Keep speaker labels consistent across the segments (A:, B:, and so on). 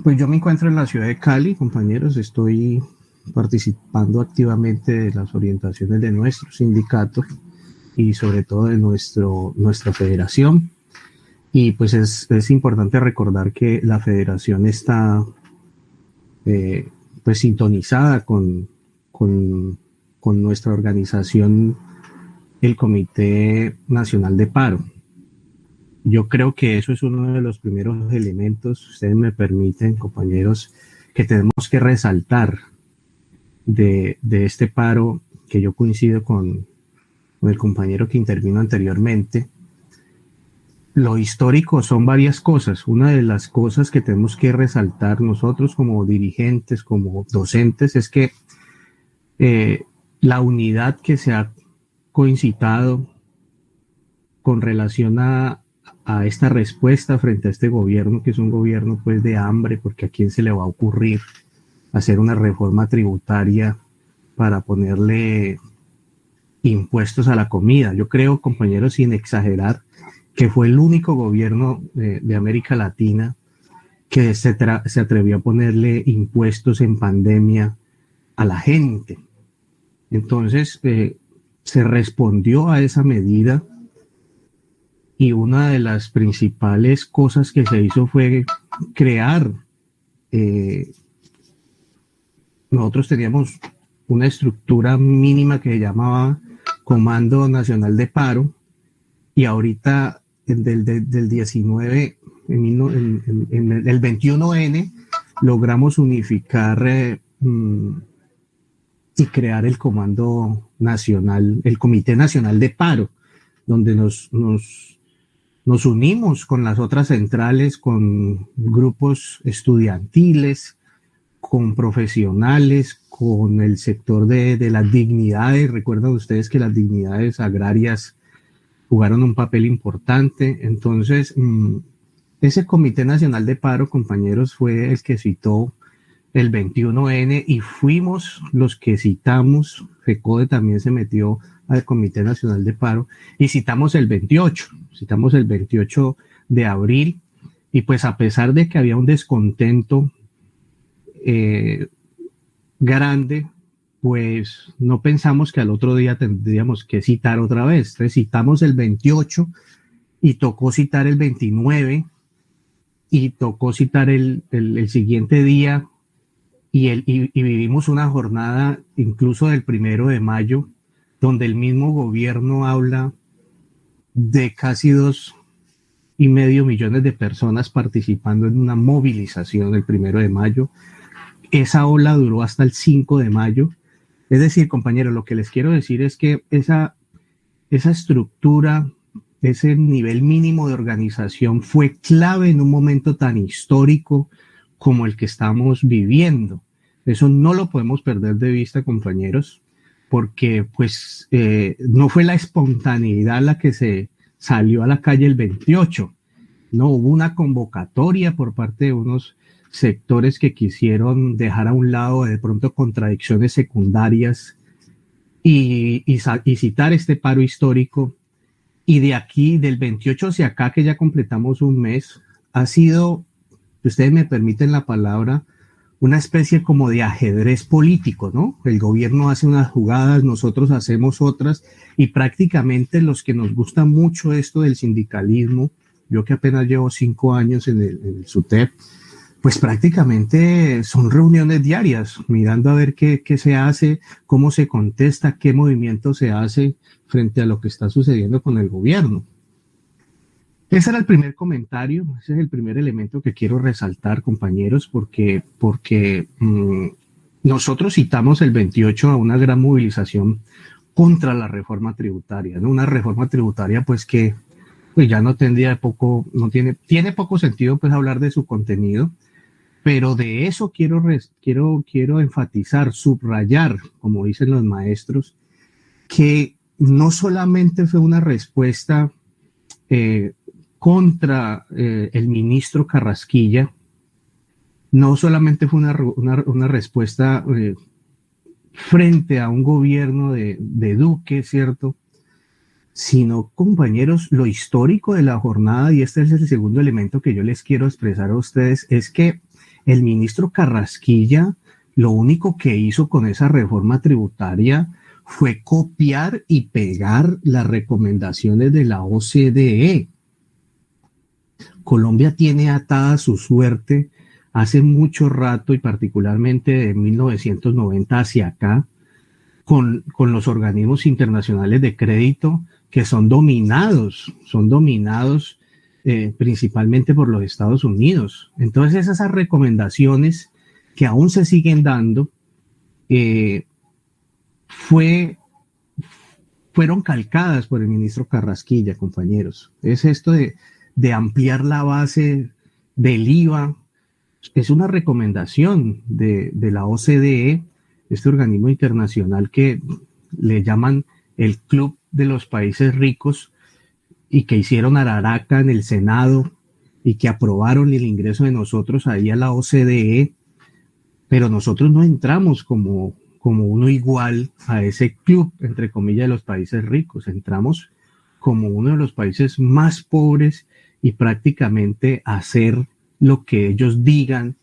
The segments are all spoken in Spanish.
A: Pues yo me encuentro en la ciudad de Cali, compañeros, estoy participando activamente de las orientaciones de nuestro sindicato y sobre todo de nuestra federación. Y pues es importante recordar que la federación está eh, pues sintonizada con nuestra organización, el Comité Nacional de Paro. Yo creo que eso es uno de los primeros elementos, ustedes me permiten, compañeros, que tenemos que resaltar de este paro, que yo coincido con el compañero que intervino anteriormente. Lo histórico son varias cosas. Una de las cosas que tenemos que resaltar nosotros como dirigentes, como docentes, es que eh, la unidad que se ha coincitado con relación a esta respuesta frente a este gobierno, que es un gobierno pues de hambre, porque a quién se le va a ocurrir hacer una reforma tributaria para ponerle impuestos a la comida. Yo creo, compañeros, sin exagerar, que fue el único gobierno de América Latina que se atrevió a ponerle impuestos en pandemia a la gente. Entonces, se respondió a esa medida y una de las principales cosas que se hizo fue crear, eh, nosotros teníamos una estructura mínima que se llamaba Comando Nacional de Paro, y ahorita del 19, en el 21N, logramos unificar y crear el Comando Nacional, el Comité Nacional de Paro, donde nos unimos con las otras centrales, con grupos estudiantiles, con profesionales, con el sector de las dignidades. Recuerdan ustedes que las dignidades agrarias jugaron un papel importante. Entonces, ese Comité Nacional de Paro, compañeros, fue el que citó el 21N y fuimos los que citamos, FECODE también se metió al Comité Nacional de Paro y citamos el 28 de abril, y pues a pesar de que había un descontento eh, grande, pues no pensamos que al otro día tendríamos que citar otra vez. Entonces citamos el 28 y tocó citar el 29 y tocó citar el siguiente día, y vivimos una jornada incluso del 1 de mayo, donde el mismo gobierno habla de casi 2,5 millones de personas participando en una movilización el 1 de mayo. Esa ola duró hasta el 5 de mayo. Es decir, compañeros, lo que les quiero decir es que esa estructura, ese nivel mínimo de organización fue clave en un momento tan histórico como el que estamos viviendo. Eso no lo podemos perder de vista, compañeros, porque pues no fue la espontaneidad la que se salió a la calle el 28. No, hubo una convocatoria por parte de unos sectores que quisieron dejar a un lado de pronto contradicciones secundarias y citar este paro histórico. Y de aquí, del 28 hacia acá, que ya completamos un mes, ha sido, si ustedes me permiten la palabra, una especie como de ajedrez político, ¿no? El gobierno hace unas jugadas, nosotros hacemos otras, y prácticamente los que nos gusta mucho esto del sindicalismo, yo que apenas llevo 5 años en el SUTEP, pues prácticamente son reuniones diarias, mirando a ver qué se hace, cómo se contesta, qué movimiento se hace frente a lo que está sucediendo con el gobierno. Ese era el primer comentario, ese es el primer elemento que quiero resaltar, compañeros, porque nosotros citamos el 28 a una gran movilización contra la reforma tributaria, ¿no? Una reforma tributaria pues que pues ya no tendría poco, no tiene poco sentido pues hablar de su contenido, pero de eso quiero enfatizar, subrayar, como dicen los maestros, que no solamente fue una respuesta eh, contra el ministro Carrasquilla, no solamente fue una respuesta frente a un gobierno de Duque, ¿cierto? Sino, compañeros, lo histórico de la jornada, y este es el segundo elemento que yo les quiero expresar a ustedes, es que el ministro Carrasquilla lo único que hizo con esa reforma tributaria fue copiar y pegar las recomendaciones de la OCDE. Colombia tiene atada su suerte hace mucho rato y particularmente de 1990 hacia acá con los organismos internacionales de crédito que son dominados principalmente por los Estados Unidos. Entonces esas recomendaciones que aún se siguen dando fueron calcadas por el ministro Carrasquilla, compañeros. Es esto de ampliar la base del IVA. Es una recomendación de la OCDE, este organismo internacional que le llaman el Club de los Países Ricos y que hicieron araraca en el Senado y que aprobaron el ingreso de nosotros ahí a la OCDE, pero nosotros no entramos como uno igual a ese club, entre comillas, de los países ricos. Entramos como uno de los países más pobres y prácticamente hacer lo que ellos digan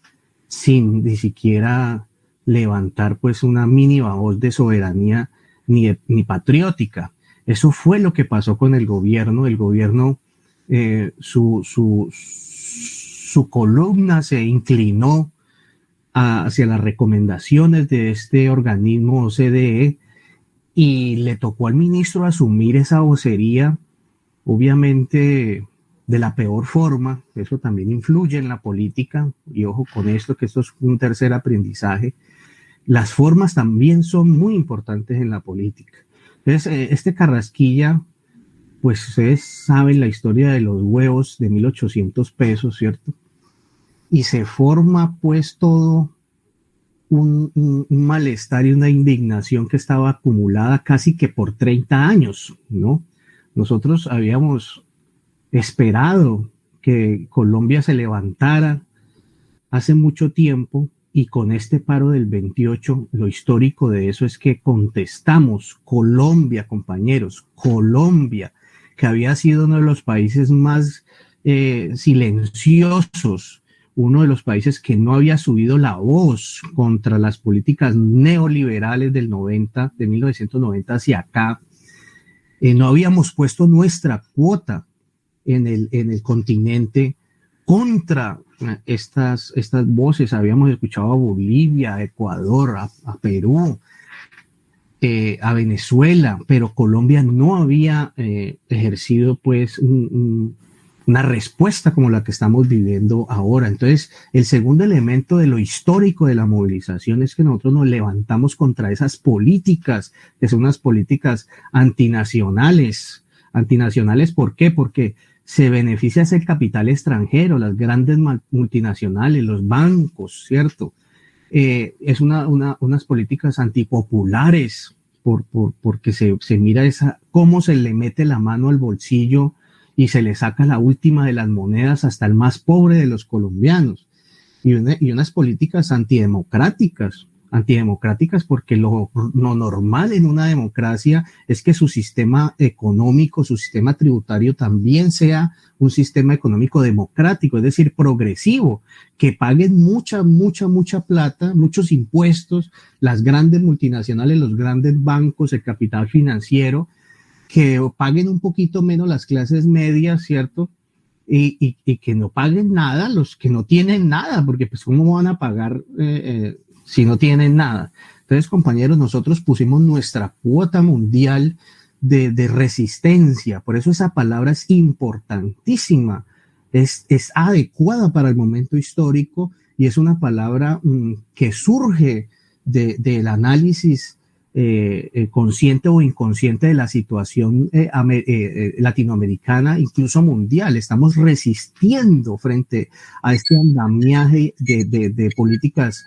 A: sin ni siquiera levantar pues una mínima voz de soberanía ni patriótica. Eso fue lo que pasó con el gobierno. El gobierno, su columna se inclinó hacia las recomendaciones de este organismo OCDE y le tocó al ministro asumir esa vocería, obviamente de la peor forma. Eso también influye en la política, y ojo con esto, que esto es un tercer aprendizaje. Las formas también son muy importantes en la política. Entonces, este Carrasquilla, pues ustedes saben la historia de los huevos de 1.800 pesos, ¿cierto? Y se forma pues todo un malestar y una indignación que estaba acumulada casi que por 30 años, ¿no? Nosotros habíamos esperado que Colombia se levantara hace mucho tiempo, y con este paro del 28, lo histórico de eso es que contestamos. Colombia, compañeros, Colombia, que había sido uno de los países más silenciosos, uno de los países que no había subido la voz contra las políticas neoliberales de 1990 hacia acá. No habíamos puesto nuestra cuota en el continente contra estas voces. Habíamos escuchado a Bolivia, a Ecuador, a Perú, a Venezuela, pero Colombia no había ejercido pues una respuesta como la que estamos viviendo ahora. Entonces, el segundo elemento de lo histórico de la movilización es que nosotros nos levantamos contra esas políticas, que son unas políticas antinacionales. ¿Antinacionales por qué? Porque se beneficia el capital extranjero, las grandes multinacionales, los bancos, ¿cierto? Es unas políticas antipopulares porque se mira cómo se le mete la mano al bolsillo y se le saca la última de las monedas hasta el más pobre de los colombianos. Y unas políticas antidemocráticas porque lo normal en una democracia es que su sistema económico, su sistema tributario también sea un sistema económico democrático, es decir, progresivo, que paguen mucha plata, muchos impuestos, las grandes multinacionales, los grandes bancos, el capital financiero, que paguen un poquito menos las clases medias, ¿cierto? Y que no paguen nada los que no tienen nada, porque pues ¿cómo van a pagar si no tienen nada? Entonces, compañeros, nosotros pusimos nuestra cuota mundial de resistencia. Por eso esa palabra es importantísima, es adecuada para el momento histórico y es una palabra que surge del análisis consciente o inconsciente de la situación latinoamericana, incluso mundial. Estamos resistiendo frente a este andamiaje de políticas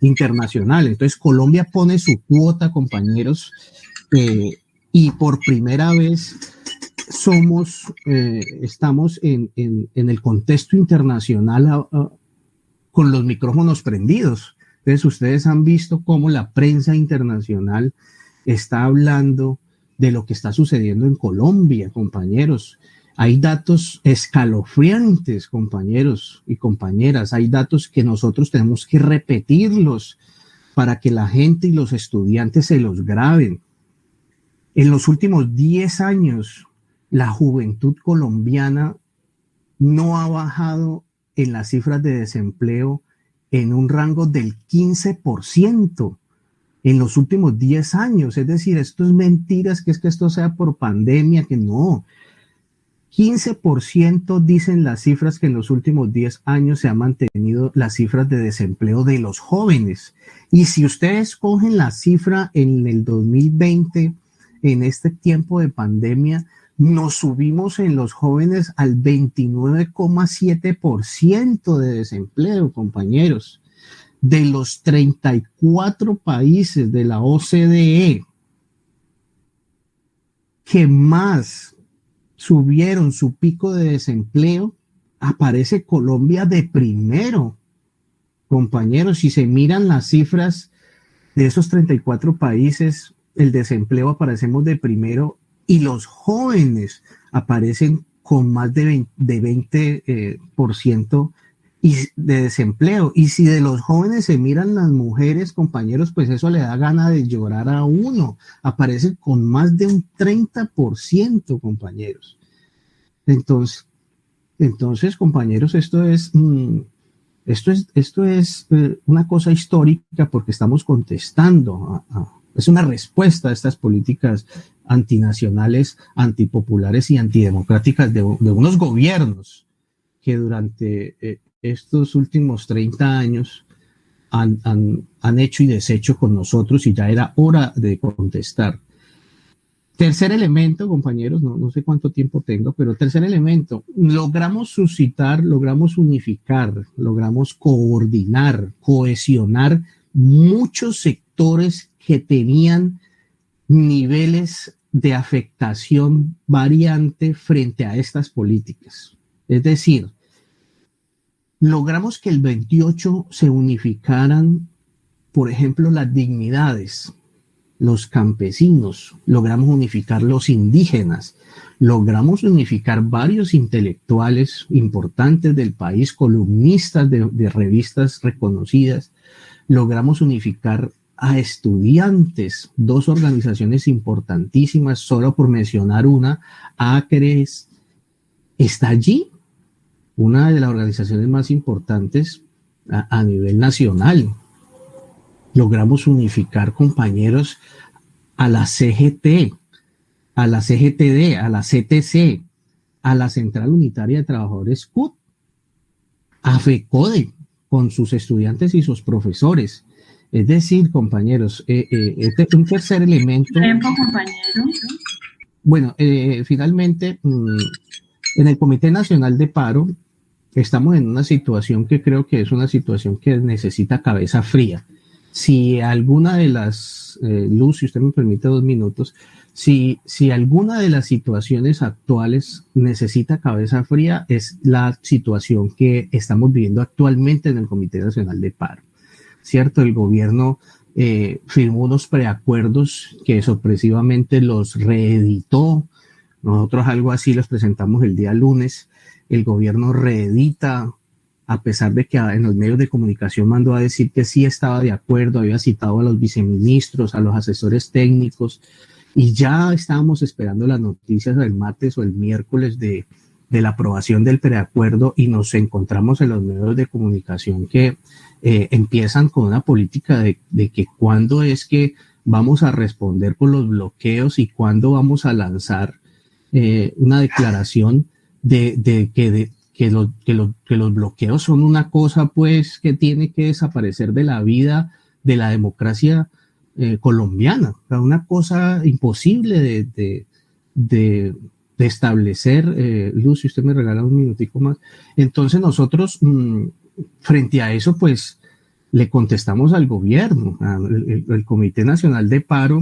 A: internacionales. Entonces Colombia pone su cuota, compañeros, y por primera vez estamos en el contexto internacional con los micrófonos prendidos. Entonces ustedes han visto cómo la prensa internacional está hablando de lo que está sucediendo en Colombia, compañeros. Hay datos escalofriantes, compañeros y compañeras. Hay datos que nosotros tenemos que repetirlos para que la gente y los estudiantes se los graben. En los últimos 10 años, la juventud colombiana no ha bajado en las cifras de desempleo en un rango del 15% en los últimos 10 años. Es decir, esto es mentiras, que es que esto sea por pandemia, que no. 15% dicen las cifras que en los últimos 10 años se han mantenido las cifras de desempleo de los jóvenes. Y si ustedes cogen la cifra en el 2020, en este tiempo de pandemia, nos subimos en los jóvenes al 29,7% de desempleo, compañeros. De los 34 países de la OCDE que más subieron su pico de desempleo, aparece Colombia de primero, compañeros. Si se miran las cifras de esos 34 países, el desempleo aparecemos de primero y los jóvenes aparecen con más de 20% de desempleo. Y si de los jóvenes se miran las mujeres, compañeros, pues eso le da gana de llorar a uno. Aparecen con más de un 30%, compañeros. Entonces, compañeros, esto es una cosa histórica, porque estamos contestando es una respuesta a estas políticas antinacionales, antipopulares y antidemocráticas de unos gobiernos que durante estos últimos 30 años han hecho y deshecho con nosotros, y ya era hora de contestar. Tercer elemento, compañeros, no sé cuánto tiempo tengo, pero tercer elemento, logramos suscitar, logramos unificar, logramos coordinar, cohesionar muchos sectores que tenían niveles de afectación variante frente a estas políticas. Es decir, logramos que el 28 se unificaran, por ejemplo, las dignidades, los campesinos, logramos unificar los indígenas, logramos unificar varios intelectuales importantes del país, columnistas de revistas reconocidas, logramos unificar a estudiantes, dos organizaciones importantísimas, solo por mencionar una. ACRES está allí, una de las organizaciones más importantes a nivel nacional. Logramos unificar, compañeros, a la CGT, a la CGTD, a la CTC, a la Central Unitaria de Trabajadores CUT, a FECODE, con sus estudiantes y sus profesores. Es decir, compañeros, un tercer elemento.
B: Tiempo, compañero.
A: Bueno, finalmente, en el Comité Nacional de Paro, estamos en una situación que creo que es una situación que necesita cabeza fría. Si alguna de las, Luz, si usted me permite 2 minutos, si alguna de las situaciones actuales necesita cabeza fría, es la situación que estamos viviendo actualmente en el Comité Nacional de Paro. ¿Cierto? El gobierno firmó unos preacuerdos que sorpresivamente los reeditó. Nosotros algo así los presentamos el día lunes. El gobierno reedita, a pesar de que en los medios de comunicación mandó a decir que sí estaba de acuerdo, había citado a los viceministros, a los asesores técnicos, y ya estábamos esperando las noticias el martes o el miércoles de la aprobación del preacuerdo, y nos encontramos en los medios de comunicación que empiezan con una política de que cuándo es que vamos a responder por los bloqueos y cuándo vamos a lanzar una declaración de que los bloqueos son una cosa, pues, que tiene que desaparecer de la vida de la democracia colombiana. O sea, una cosa imposible de establecer. Luz, si usted me regala un minutico más. Entonces nosotros, frente a eso, pues, le contestamos al gobierno. El Comité Nacional de Paro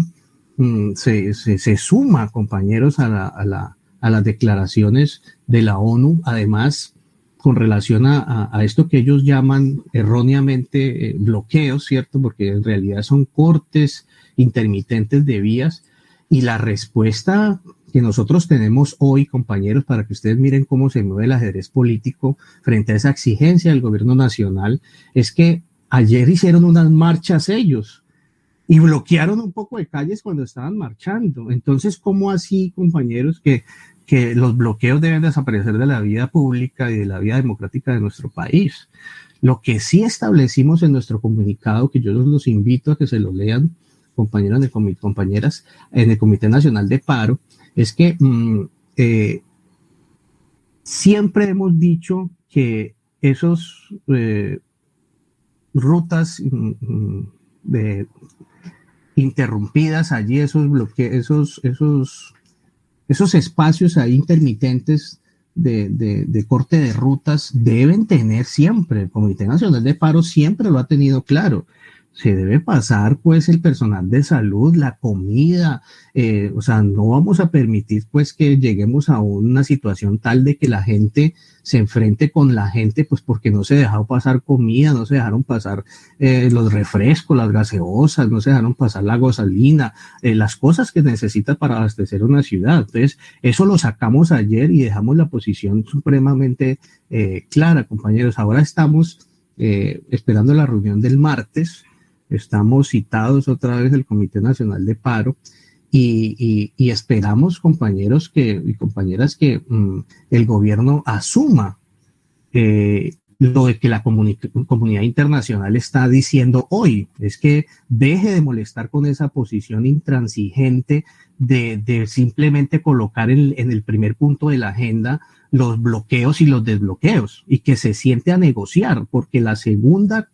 A: se suma, compañeros, a las declaraciones de la ONU, además con relación a esto que ellos llaman erróneamente bloqueos, ¿cierto? Porque en realidad son cortes intermitentes de vías, y la respuesta que nosotros tenemos hoy, compañeros, para que ustedes miren cómo se mueve el ajedrez político frente a esa exigencia del gobierno nacional, es que ayer hicieron unas marchas ellos y bloquearon un poco de calles cuando estaban marchando. Entonces, ¿cómo así, compañeros, que los bloqueos deben desaparecer de la vida pública y de la vida democrática de nuestro país? Lo que sí establecimos en nuestro comunicado, que yo los invito a que se lo lean, compañeros compañeras, en el Comité Nacional de Paro, es que siempre hemos dicho que esos rutas interrumpidas allí, esos bloqueos, esos espacios ahí intermitentes de corte de rutas deben tener siempre. El Comité Nacional de Paro siempre lo ha tenido claro. Se debe pasar pues el personal de salud, la comida, o sea, no vamos a permitir pues que lleguemos a una situación tal de que la gente se enfrente con la gente pues porque no se dejó pasar comida, no se dejaron pasar los refrescos, las gaseosas, no se dejaron pasar la gasolina, las cosas que necesita para abastecer una ciudad. Entonces, eso lo sacamos ayer y dejamos la posición supremamente clara, compañeros. Ahora estamos esperando la reunión del martes. Estamos citados otra vez el Comité Nacional de Paro y esperamos, compañeros y compañeras, que el gobierno asuma lo de que la comunidad internacional está diciendo hoy, es que deje de molestar con esa posición intransigente de simplemente colocar en el primer punto de la agenda los bloqueos y los desbloqueos y que se siente a negociar, porque la segunda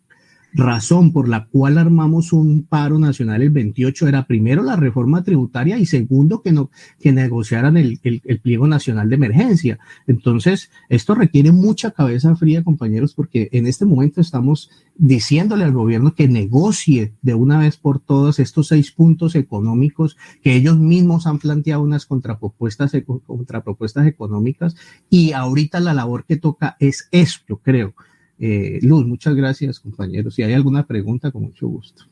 A: razón por la cual armamos un paro nacional el 28 era primero la reforma tributaria y segundo que negociaran el pliego nacional de emergencia. Entonces, esto requiere mucha cabeza fría, compañeros, porque en este momento estamos diciéndole al gobierno que negocie de una vez por todas estos 6 puntos económicos que ellos mismos han planteado unas contrapropuestas económicas, y ahorita la labor que toca es esto, creo. Luz, muchas gracias, compañeros. Si hay alguna pregunta, con mucho gusto.